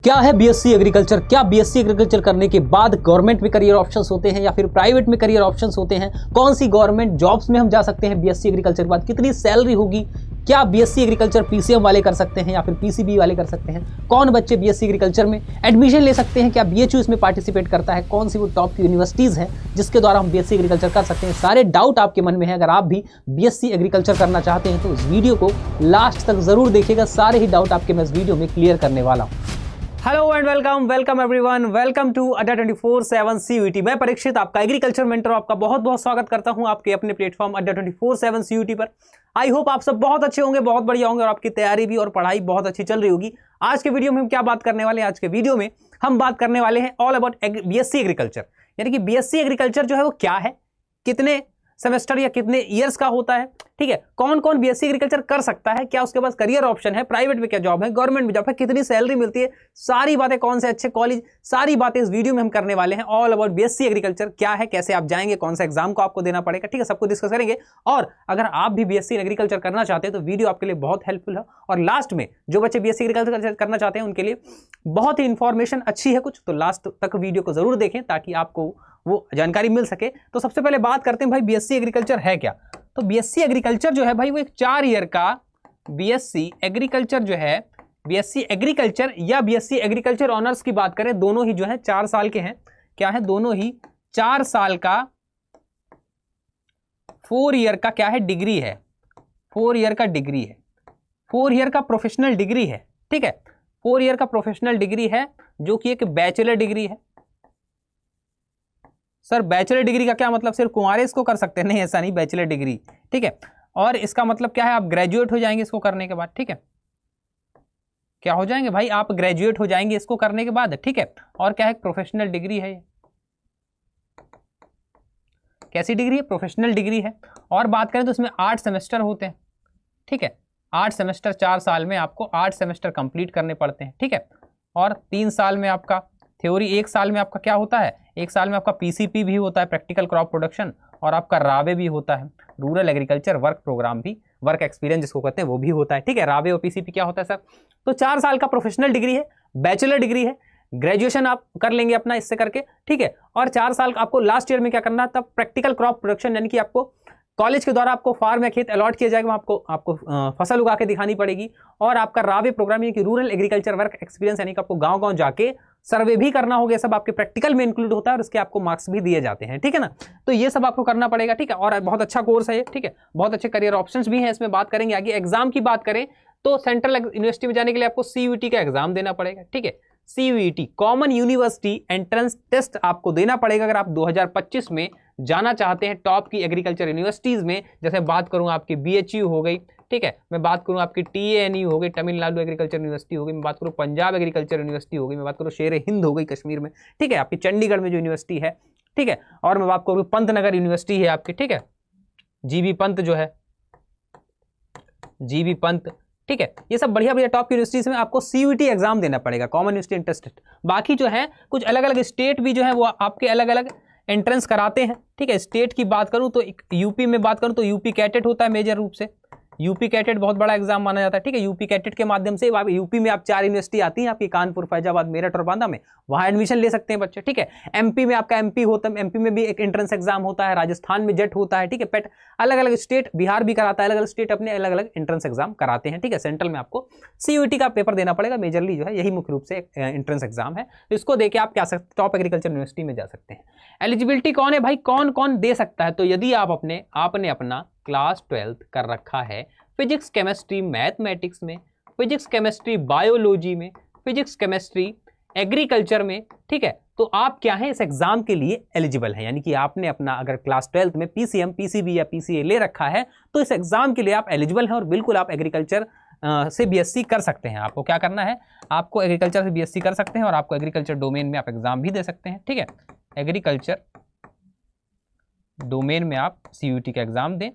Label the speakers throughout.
Speaker 1: क्या है BSc agriculture? क्या बीएससी एग्रीकल्चर करने के बाद गवर्नमेंट में करियर ऑप्शंस होते हैं या फिर प्राइवेट में करियर ऑप्शंस होते हैं? कौन सी गवर्नमेंट जॉब्स में हम जा सकते हैं बीएससी एग्रीकल्चर के बाद? कितनी सैलरी होगी? क्या बीएससी एग्रीकल्चर पीसीएम वाले कर सकते हैं या फिर पीसीबी वाले कर सकते हैं? कौन बच्चे बीएससी एग्रीकल्चर में एडमिशन ले सकते हैं? क्या बीएचयू इसमें पार्टिसिपेट करता है? कौन सी वो टॉप यूनिवर्सिटीज़ हैं जिसके द्वारा हम बीएससी एग्रीकल्चर कर सकते हैं? सारे डाउट आपके मन में है। अगर आप भी बीएससी एग्रीकल्चर करना चाहते हैं तो इस वीडियो को लास्ट तक जरूर देखिएगा। सारे ही डाउट आपके मैं इस वीडियो में क्लियर करने वाला हूँ। Hello and welcome everyone, welcome to Adda 24/7 CUET। मैं परीक्षित, आपका एग्रीकल्चर मेंटर, आपका बहुत बहुत स्वागत करता हूं आपके अपने प्लेटफॉर्म अड्डा 24/7 CUET पर। आई होप आप सब बहुत अच्छे होंगे, बहुत बढ़िया होंगे और आपकी तैयारी भी और पढ़ाई बहुत अच्छी चल रही होगी। आज के वीडियो में हम क्या बात करने वाले हैं? आज के वीडियो में हम बात करने वाले हैं ऑल अबाउट बीएससी एग्रीकल्चर। यानी कि बीएससी एग्रीकल्चर जो है वो क्या है, कितने सेमेस्टर या कितने ईयर्स का होता है, ठीक है, कौन कौन बीएससी एग्रीकल्चर कर सकता है, क्या उसके पास करियर ऑप्शन है, प्राइवेट में क्या जॉब है, गवर्नमेंट में जॉब है, कितनी सैलरी मिलती है, सारी बातें, कौन से अच्छे कॉलेज, सारी बातें इस वीडियो में हम करने वाले हैं। ऑल अबाउट बीएससी एग्रीकल्चर क्या है, कैसे आप जाएंगे, कौन सा एग्जाम को आपको देना पड़ेगा, ठीक है, सबको डिस्कस करेंगे। और अगर आप भी बीएससी एग्रीकल्चर करना चाहते हैं तो वीडियो आपके लिए बहुत हेल्पफुल है। और लास्ट में जो बच्चे बीएससी एग्रीकल्चर करना चाहते हैं उनके लिए बहुत ही इंफॉर्मेशन अच्छी है कुछ, तो लास्ट तक वीडियो को जरूर देखें ताकि आपको वो जानकारी मिल सके। तो सबसे पहले बात करते हैं भाई बीएससी एग्रीकल्चर है क्या। तो बीएससी एग्रीकल्चर जो है भाई वो एक 4 ईयर का बीएससी एग्रीकल्चर जो है, बीएससी एग्रीकल्चर या बीएससी एग्रीकल्चर ऑनर्स की बात करें, दोनों ही जो है 4 साल के हैं। क्या है? दोनों ही 4 साल का 4 ईयर का क्या है? डिग्री है। 4 ईयर का डिग्री है, 4 ईयर का प्रोफेशनल डिग्री है, ठीक है, 4 ईयर का प्रोफेशनल डिग्री है जो कि एक बैचलर डिग्री है। सर बैचलर डिग्री का क्या मतलब? सिर्फ कुंवारे इसको कर सकते हैं? नहीं, ऐसा नहीं, बैचलर डिग्री, ठीक है। और इसका मतलब क्या है? आप ग्रेजुएट हो जाएंगे इसको करने के बाद, ठीक है। क्या हो जाएंगे भाई? आप ग्रेजुएट हो जाएंगे इसको करने के बाद, ठीक है। और क्या है? प्रोफेशनल डिग्री है। कैसी डिग्री है? प्रोफेशनल डिग्री है। और बात करें तो इसमें 8 सेमेस्टर होते हैं, ठीक है। 8 सेमेस्टर, 4 साल में आपको 8 सेमेस्टर कंप्लीट करने पड़ते हैं, ठीक है। और 3 साल में आपका थ्योरी, 1 साल में आपका क्या होता है? 1 साल में आपका पीसीपी भी होता है, प्रैक्टिकल क्रॉप प्रोडक्शन, और आपका रावे भी होता है, रूरल एग्रीकल्चर वर्क प्रोग्राम भी, वर्क एक्सपीरियंस जिसको कहते हैं वो भी होता है, ठीक है। रावे और पीसीपी क्या होता है सर? तो 4 साल का प्रोफेशनल डिग्री है, बैचलर डिग्री है, ग्रेजुएशन आप कर लेंगे अपना इससे करके, ठीक है। और 4 साल का आपको लास्ट ईयर में क्या करना है? तब प्रैक्टिकल क्रॉप प्रोडक्शन, यानी कि आपको कॉलेज के द्वारा आपको फार्म या खेत अलॉट किया जाएगा, आपको फसल उगा के दिखानी पड़ेगी। और आपका रावे प्रोग्राम यानी कि रूरल एग्रीकल्चर वर्क एक्सपीरियंस, यानी कि आपको गांव-गांव जाके सर्वे भी करना होगा, सब आपके प्रैक्टिकल में इंक्लूड होता है और इसके आपको मार्क्स भी दिए जाते हैं, ठीक है ना। तो ये सब आपको करना पड़ेगा, ठीक है। और बहुत अच्छा कोर्स है ये, ठीक है, बहुत अच्छे करियर ऑप्शंस भी हैं इसमें। बात करेंगे आगे। एग्जाम की बात करें तो सेंट्रल यूनिवर्सिटी में जाने के लिए आपको CUET का एग्जाम देना पड़ेगा, ठीक है। CUET common university entrance test आपको देना पड़ेगा अगर आप 2025 में जाना चाहते हैं टॉप की एग्रीकल्चर यूनिवर्सिटीज में। जैसे बात करूं आपकी BHU हो गई, ठीक है, मैं बात करूं आपकी TANU हो गई, तमिलनाडु एग्रीकल्चर यूनिवर्सिटी हो गई, मैं बात करूं पंजाब एग्रीकल्चर यूनिवर्सिटी हो गई, मैं बात करूं शेर हिंद हो गई कश्मीर में, ठीक है, आपकी चंडीगढ़ में जो यूनिवर्सिटी है, ठीक है। और मैं बात करूं पंतनगर यूनिवर्सिटी है आपकी, ठीक है, GB पंत जो है, GB पंत, ठीक है। ये सब बढ़िया बढ़िया टॉप यूनिवर्सिटीज में आपको CUET एग्जाम देना पड़ेगा, कॉमन यूनिवर्सिटी एंट्रेंस टेस्ट। बाकी जो है कुछ अलग अलग स्टेट भी जो है वो आपके अलग अलग एंट्रेंस कराते हैं, ठीक है। स्टेट की बात करूं तो यूपी में बात करूं तो यूपी कैटेट होता है मेजर रूप से। यूपी कैटेट बहुत बड़ा एग्जाम माना जाता है, ठीक है। यूपी कैटेट के माध्यम से यूपी में आप 4 यूनिवर्सिटी आती हैं आपकी, कानपुर, फैजाबाद, मेरठ और बांदा में, वहां एडमिशन ले सकते हैं बच्चे, ठीक है। MP में आपका MP होता है, MP में भी एक एंट्रेंस एग्जाम होता है, राजस्थान में जेट होता है, ठीक है, पेट, अलग अलग स्टेट, बिहार भी कराता है, अलग अलग स्टेट अपने अलग अलग एंट्रेंस एग्जाम कराते हैं, ठीक है। सेंट्रल में आपको CUET का पेपर देना पड़ेगा मेजरली, जो है यही मुख्य रूप से एंट्रेंस एग्जाम है। तो इसको देके आप क्या सकते, टॉप एग्रीकल्चर यूनिवर्सिटी में जा सकते हैं। एलिजिबिलिटी कौन है भाई, कौन कौन दे सकता है? तो यदि आपने अपना क्लास 12th कर रखा है फिजिक्स, केमिस्ट्री, मैथमेटिक्स में, फिजिक्स, केमिस्ट्री, बायोलॉजी में, फिजिक्स, केमिस्ट्री, एग्रीकल्चर में, ठीक है, तो आप क्या है, इस एग्जाम के लिए एलिजिबल है। यानी कि आपने अपना अगर क्लास 12th में PCM, PCB या PCA ले रखा है तो इस एग्जाम के लिए आप एलिजिबल हैं और बिल्कुल आप एग्रीकल्चर से BSc कर सकते हैं। आपको क्या करना है? आपको एग्रीकल्चर से BSc कर सकते हैं और आपको एग्रीकल्चर डोमेन में आप एग्जाम भी दे सकते हैं, ठीक है। एग्रीकल्चर डोमेन में आप CUET का एग्जाम दें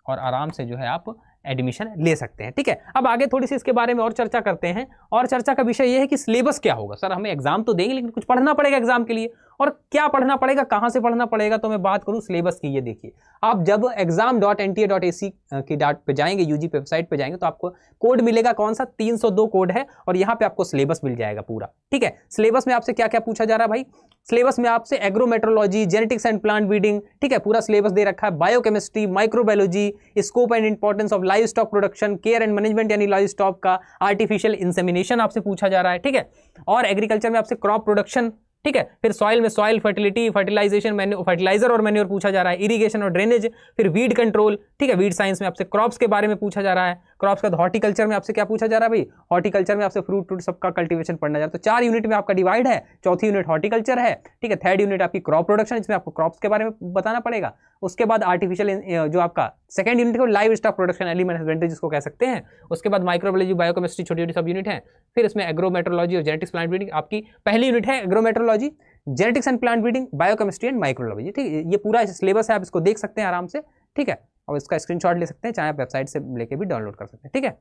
Speaker 1: और आराम से जो है आप एडमिशन ले सकते हैं, ठीक है। अब आगे थोड़ी सी इसके बारे में और चर्चा करते हैं। और चर्चा का विषय यह है कि सिलेबस क्या होगा। सर हमें एग्जाम तो देंगे लेकिन कुछ पढ़ना पड़ेगा एग्जाम के लिए, और क्या पढ़ना पड़ेगा, कहां से पढ़ना पड़ेगा, तो मैं बात करूं सिलेबस की। ये देखिए, आप जब exam.nta.ac की डाट पे जाएंगे, यूजी पे वेबसाइट पे जाएंगे, तो आपको कोड मिलेगा कौन सा, 302 कोड है, और यहाँ पे आपको सिलेबस मिल जाएगा पूरा। ठीक है, सिलेबस में आपसे क्या क्या पूछा जा रहा है भाई, सिलेबस में आपसे agrometeorology, genetics and plant breeding, ठीक है, पूरा सिलेबस दे रखा है, biochemistry, microbiology, scope and importance of live stock production, care and management यानी लाइव स्टॉक का, आर्टिफिशियल इंसेमिनेशन आपसे पूछा जा रहा है। ठीक है, और एग्रीकल्चर में आपसे क्रॉप प्रोडक्शन, ठीक है, फिर सॉइल में सॉइल फर्टिलिटी, फर्टिलाइजेशन, फर्टिलाइजर और मैन्योर पूछा जा रहा है, इरिगेशन और ड्रेनेज, फिर वीड कंट्रोल, ठीक है, वीड साइंस में आपसे क्रॉप्स के बारे में पूछा जा रहा है, क्रॉप्स का। हॉर्टिकल्चर में आपसे क्या पूछा जा रहा है भाई, हॉर्टिकल्चर में आपसे फ्रूट सबका कल्टीवेशन पढ़ना जा रहा है। तो 4 यूनिट में आपका डिवाइड है, चौथी यूनिट हॉर्टिकल्चर है, ठीक है, थर्ड यूनिट आपकी क्रॉप प्रोडक्शन, इसमें आपको क्रॉप्स के बारे में बताना पड़ेगा। उसके बाद आर्टिफिशियल जो आपका सेकंड यूनिट है live stock production, element husbandry जिसको कह सकते हैं। उसके बाद माइक्रोबायोलॉजी, बायोकेमिस्ट्री, छोटी छोटी सब यूनिट है। फिर इसमें एग्रोमेट्रोलॉजी और जेनेटिक्स प्लांट ब्रीडिंग, आपकी पहली यूनिट है agrometeorology, genetics and plant breeding, biochemistry and microbiology. ठीक है, ये पूरा सिलेबस है, आप इसको देख सकते हैं आराम से। ठीक है, और इसका स्क्रीनशॉट ले सकते हैं, चाहे आप वेबसाइट से लेके भी डाउनलोड कर सकते हैं। ठीक है,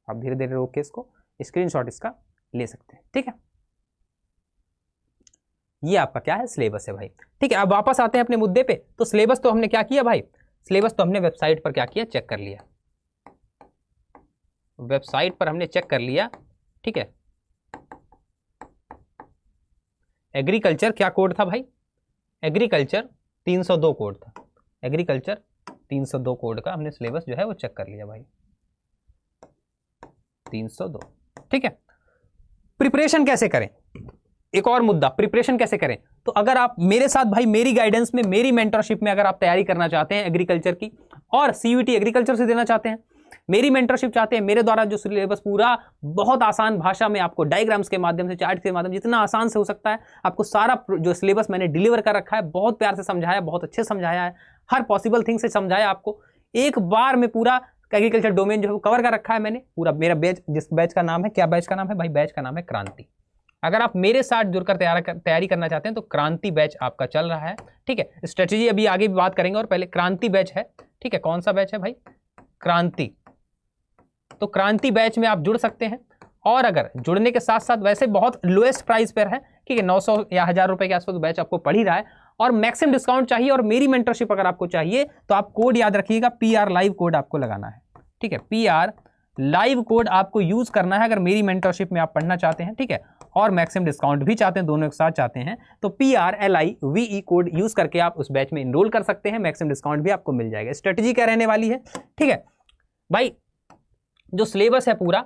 Speaker 1: आप धीरे धीरे रोक के इसको स्क्रीनशॉट इसका ले सकते हैं। ठीक है, ये आपका क्या है, सिलेबस है भाई। ठीक है, अब वापस आते हैं अपने मुद्दे पे। तो सिलेबस तो हमने क्या किया भाई, सिलेबस तो हमने वेबसाइट पर क्या किया, चेक कर लिया, वेबसाइट पर हमने चेक कर लिया। ठीक है, एग्रीकल्चर क्या कोड था भाई, एग्रीकल्चर 302 कोड था, एग्रीकल्चर 302 कोड का हमने सिलेबस जो है वो चेक कर लिया भाई, 302। ठीक है, प्रिपरेशन कैसे करें, एक और मुद्दा, प्रिपरेशन कैसे करें। तो अगर आप मेरे साथ भाई, मेरी गाइडेंस में, मेरी मेंटरशिप में अगर आप तैयारी करना चाहते हैं एग्रीकल्चर की, और सीयूईटी एग्रीकल्चर से देना चाहते हैं, मेरी मेंटरशिप चाहते हैं, मेरे द्वारा जो सिलेबस पूरा बहुत आसान भाषा में आपको डायग्राम्स के माध्यम से, चार्ट के माध्यम से, जितना आसान से हो सकता है आपको सारा जो सिलेबस मैंने डिलीवर कर रखा है, बहुत प्यार से समझाया, बहुत अच्छे समझाया है, हर पॉसिबल थिंग से समझाया आपको। एक बार में पूरा एग्रीकल्चर डोमेन जो है वो कवर कर रखा है मैंने पूरा। मेरा बैच, जिस बैच का नाम है, क्या बैच का नाम है भाई, बैच का नाम है क्रांति। अगर आप मेरे साथ जुड़कर तैयारी करना चाहते हैं तो क्रांति बैच आपका चल रहा है। ठीक है, स्ट्रेटेजी अभी आगे भी बात करेंगे, और पहले क्रांति बैच है। ठीक है, कौन सा बैच है भाई, क्रांति। तो क्रांति बैच में आप जुड़ सकते हैं, और अगर जुड़ने के साथ साथ वैसे बहुत लोएस्ट प्राइस पर है, ठीक है, 900 या 1000 रुपए के आसपास बैच आपको पड़ ही रहा है, और मैक्सिमम डिस्काउंट चाहिए और मेरी मेंटरशिप अगर आपको चाहिए तो आप कोड याद रखिएगा, PR लाइव कोड आपको लगाना है। ठीक है, PR लाइव कोड आपको यूज करना है अगर मेरी मेंटरशिप में आप पढ़ना चाहते हैं। ठीक है, और मैक्सिमम डिस्काउंट भी चाहते हैं, दोनों एक साथ चाहते हैं, तो PRLIVE कोड यूज करके आप उस बैच में इनरोल कर सकते हैं, मैक्सिमम डिस्काउंट भी आपको मिल जाएगा। स्ट्रेटेजी क्या रहने वाली है, ठीक है भाई, जो सिलेबस है पूरा,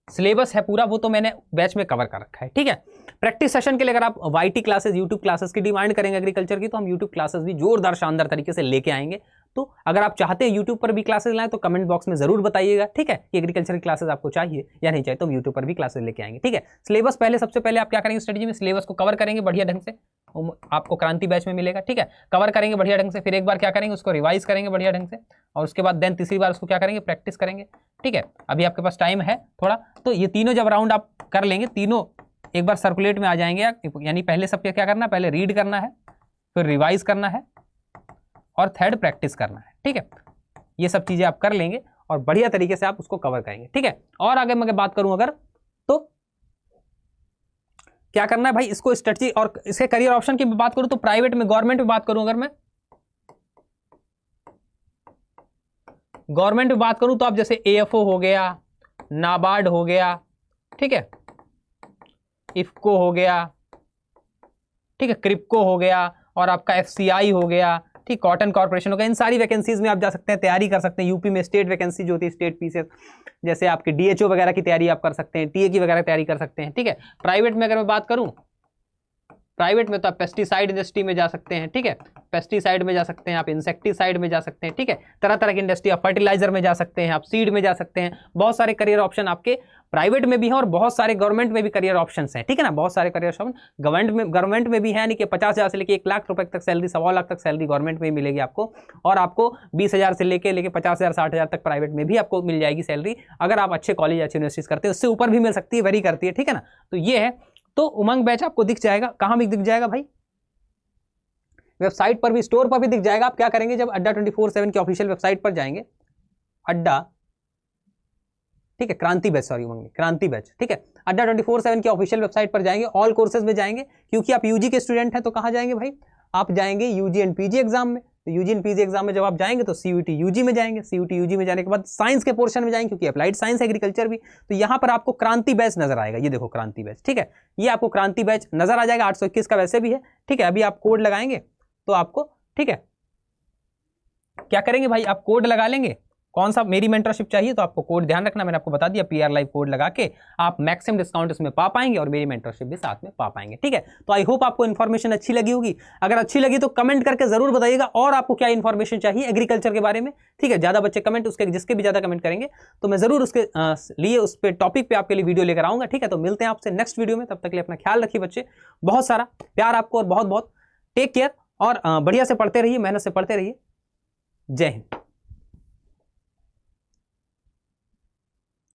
Speaker 1: सिलेबस है पूरा, वो तो मैंने बैच में कवर कर रखा है। ठीक है, प्रैक्टिस सेशन के लिए अगर आप YT क्लासेस, यूट्यूब क्लासेस की डिमांड करेंगे एग्रीकल्चर की, तो हम यूट्यूब क्लासेस भी जोरदार शानदार तरीके से लेके आएंगे। तो अगर आप चाहते हैं यूट्यूब पर भी क्लासेस लाएं तो कमेंट बॉक्स में जरूर बताइएगा। ठीक है, कि एग्रीकल्चर की क्लासेस आपको चाहिए या नहीं चाहिए, तो हम यूट्यूब पर भी क्लासेस लेके आएंगे। ठीक है, सिलेबस पहले, सबसे पहले आप क्या करेंगे, स्ट्रेटेजी में सिलेबस को कवर करेंगे बढ़िया ढंग से, आपको क्रांति बैच में मिलेगा। ठीक है, कवर करेंगे बढ़िया ढंग से, फिर एक बार क्या करेंगे, उसको रिवाइज करेंगे बढ़िया ढंग से, और उसके बाद देन तीसरी बार उसको क्या करेंगे, प्रैक्टिस करेंगे। ठीक है, अभी आपके पास टाइम है थोड़ा, तो ये तीनों जब राउंड आप कर लेंगे, तीनों एक बार सर्कुलेट में आ जाएंगे, यानी पहले सबके क्या करना है, पहले रीड करना है, फिर रिवाइज करना है, और थर्ड प्रैक्टिस करना है। ठीक है, ये सब चीजें आप कर लेंगे और बढ़िया तरीके से आप उसको कवर करेंगे। ठीक है, और आगे मैं बात करूं अगर, तो क्या करना है भाई, इसको स्ट्रेटजी और इसके करियर ऑप्शन की बात करूं तो प्राइवेट में, गवर्नमेंट में बात करूं, अगर मैं गवर्नमेंट में बात करूं तो आप जैसे AFO हो गया, नाबार्ड हो गया, ठीक है, इफको हो गया, ठीक है, क्रिप्को हो गया, और आपका FCI हो गया, ठीक, कॉटन कॉर्पोरेशन हो गया, इन सारी वैकेंसीज में आप जा सकते हैं, तैयारी कर सकते हैं। यूपी में स्टेट वैकेंसी जो होती है, स्टेट पीसीएस, जैसे आपके DHO वगैरह की तैयारी आप कर सकते हैं, TA की वगैरह तैयारी कर सकते हैं। ठीक है, प्राइवेट में अगर मैं बात करूं, प्राइवेट में तो आप पेस्टिसाइड इंडस्ट्री में जा सकते हैं। ठीक है, पेस्टिसाइड में जा सकते हैं आप, इंसेक्टिसाइड में जा सकते हैं। ठीक है, तरह तरह की इंडस्ट्री, आप फर्टिलाइजर में जा सकते हैं, आप सीड में जा सकते हैं। बहुत सारे करियर ऑप्शन आपके प्राइवेट में भी हैं और बहुत सारे गवर्नमेंट में भी करियर ऑप्शंस हैं। ठीक है ना, बहुत सारे करियर ऑप्शन गवर्नमेंट में भी है, यानी कि 50,000 से लेकर 1 लाख रुपए तक सैलरी, 1.25 लाख तक सैलरी गवर्नमेंट में मिलेगी आपको, और आपको 20,000 से लेके 50,000 60,000 तक प्राइवेट में भी आपको मिल जाएगी सैलरी, अगर आप अच्छे कॉलेज, अच्छी यूनिवर्सिटीज करते हैं। उससे ऊपर भी मिल सकती है, वेरी करती है। ठीक है ना, तो ये है। तो उमंग बैच आपको दिख जाएगा, कहां भी दिख जाएगा भाई, वेबसाइट पर भी, स्टोर पर भी दिख जाएगा। आप क्या करेंगे, जब अड्डा 24/7 की ऑफिशियल वेबसाइट पर जाएंगे, अड्डा ठीक है, क्रांति बैच, सॉरी मंगनी, क्रांति बैच, ठीक है। अड्डा 24/7 की ऑफिशियल वेबसाइट पर जाएंगे, ऑल कोर्सेज में जाएंगे, क्योंकि आप यूजी के स्टूडेंट हैं तो कहाँ जाएंगे भाई, आप जाएंगे यूजी एंड पीजी एग्जाम में। तो यूजी एंड पीजी एग्जाम में जब आप जाएंगे तो सीयूटी यूजी में जाएंगे, सीयूटी यूजी में जाने के बाद साइंस के पोर्शन में जाएंगे, क्योंकि अप्लाइड साइंस एग्रीकल्चर भी। तो यहाँ पर आपको क्रांति बैच नजर आएगा, ये देखो क्रांति बैच, ठीक है, ये आपको क्रांति बैच नजर आ जाएगा। 821 का वैसे भी है, ठीक है। अभी आप कोड लगाएंगे तो आपको, ठीक है, क्या करेंगे भाई, आप कोड लगा लेंगे, कौन सा मेरी मेंटरशिप चाहिए तो आपको कोड ध्यान रखना, मैंने आपको बता दिया, PR लाइव कोड लगा के आप मैक्सिमम डिस्काउंट इसमें पा पाएंगे और मेरी मेंटरशिप भी साथ में पा पाएंगे, ठीक है। तो आई होप आपको इन्फॉर्मेशन अच्छी लगी होगी, अगर अच्छी लगी तो कमेंट करके जरूर बताइएगा, और आपको क्या इन्फॉर्मेशन चाहिए एग्रीकल्चर के बारे में, ठीक है। ज्यादा बच्चे कमेंट, उसके जिसके भी ज्यादा कमेंट करेंगे तो मैं जरूर उसके लिए उस पर टॉपिक पे आपके लिए वीडियो लेकर आऊंगा, ठीक है। तो मिलते हैं आपसे नेक्स्ट वीडियो में, तब तक के लिए अपना ख्याल रखिए बच्चे, बहुत सारा प्यार आपको और बहुत बहुत टेक केयर, और बढ़िया से पढ़ते रहिए, मेहनत से पढ़ते रहिए। जय हिंद।